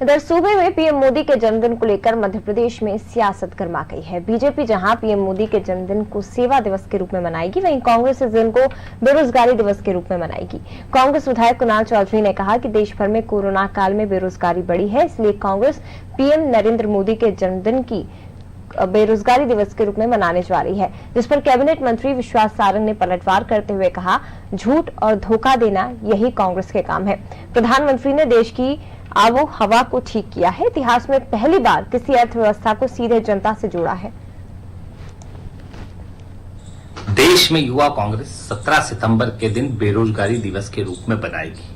इधर सूबे में पीएम मोदी के जन्मदिन को लेकर मध्य प्रदेश में सियासत गर्मा गई है। बीजेपी जहां पीएम मोदी के जन्मदिन को सेवा दिवस के रूप में मनाएगी, वहीं कांग्रेस इस दिन को बेरोजगारी दिवस के रूप में मनाएगी। कांग्रेस विधायक कुणाल चौधरी ने कहा कि देश भर में कोरोना काल में बेरोजगारी बढ़ी है, इसलिए कांग्रेस पीएम नरेंद्र मोदी के जन्मदिन की बेरोजगारी दिवस के रूप में मनाने जा रही है, जिस पर कैबिनेट मंत्री विश्वास सारंग ने पलटवार करते हुए कहा, झूठ और धोखा देना यही कांग्रेस के काम है। प्रधानमंत्री ने देश की आबो हवा को ठीक किया है। इतिहास में पहली बार किसी अर्थव्यवस्था को सीधे जनता से जोड़ा है। देश में युवा कांग्रेस 17 सितंबर के दिन बेरोजगारी दिवस के रूप में बनाएगी।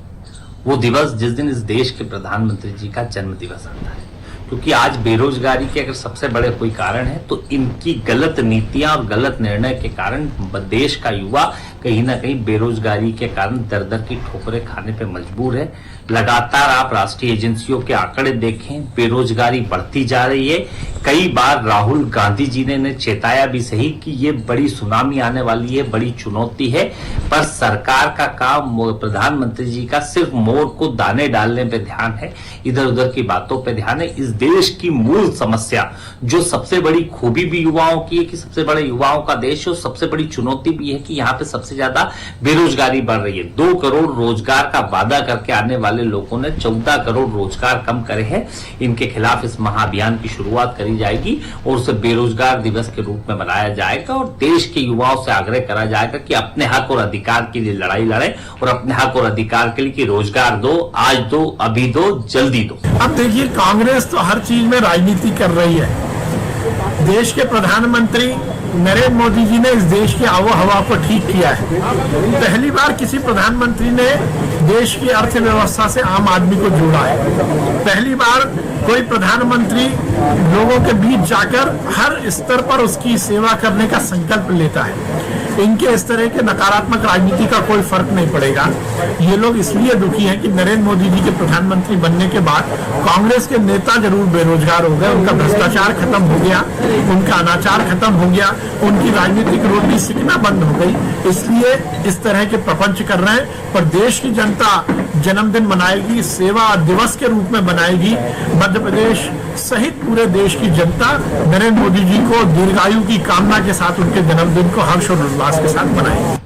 वो दिवस जिस दिन इस देश के प्रधानमंत्री जी का जन्म दिवस आता है, क्योंकि आज बेरोजगारी के अगर सबसे बड़े कोई कारण है तो इनकी गलत नीतियां और गलत निर्णय के कारण देश का युवा कहीं ना कहीं बेरोजगारी के कारण दर दर की ठोकरें खाने पे मजबूर है। लगातार आप राष्ट्रीय एजेंसियों के आंकड़े देखें, बेरोजगारी बढ़ती जा रही है। कई बार राहुल गांधी जी ने चेताया भी सही कि ये बड़ी सुनामी आने वाली है, बड़ी चुनौती है, पर सरकार का काम, प्रधानमंत्री जी का सिर्फ मोर को दाने डालने पे ध्यान है, इधर उधर की बातों पे ध्यान है। इस देश की मूल समस्या, जो सबसे बड़ी खूबी भी युवाओं की है कि सबसे बड़े युवाओं का देश है, और सबसे बड़ी चुनौती भी है कि यहाँ पे सबसे ज्यादा बेरोजगारी बढ़ रही है। 2 करोड़ रोजगार का वादा करके आने वाले लोगों ने 14 करोड़ रोजगार कम करे हैं। इनके खिलाफ इस महाअभियान की शुरुआत करी जाएगी और उसे बेरोजगार दिवस के रूप में मनाया जाएगा और देश के युवाओं से आग्रह करा जाएगा कि अपने हक और अधिकार के लिए लड़ाई लड़े और अपने हक और अधिकार के लिए कि रोजगार दो, आज दो, अभी दो, जल्दी दो। अब देखिए, कांग्रेस तो हर चीज में राजनीति कर रही है। देश के प्रधानमंत्री नरेंद्र मोदी जी ने इस देश की आबो हवा को ठीक किया है। पहली बार किसी प्रधानमंत्री ने देश की अर्थव्यवस्था से आम आदमी को जोड़ा है। पहली बार कोई प्रधानमंत्री लोगों के बीच जाकर हर स्तर पर उसकी सेवा करने का संकल्प लेता है। इनके इस तरह के नकारात्मक राजनीति का कोई फर्क नहीं पड़ेगा। ये लोग इसलिए दुखी हैं कि नरेंद्र मोदी जी के प्रधानमंत्री बनने के बाद कांग्रेस के नेता जरूर बेरोजगार हो गए, उनका भ्रष्टाचार खत्म हो गया, उनका अनाचार खत्म हो गया, उनकी राजनीतिक रोटी सिकना बंद हो गई, इसलिए इस तरह के प्रपंच कर रहे हैं। पर देश की जनता जन्मदिन मनाएगी, सेवा दिवस के रूप में मनाएगी। मध्य प्रदेश सहित पूरे देश की जनता नरेंद्र मोदी जी को दीर्घायु की कामना के साथ उनके जन्मदिन को हर्ष और उल्लास के साथ मनाएगी।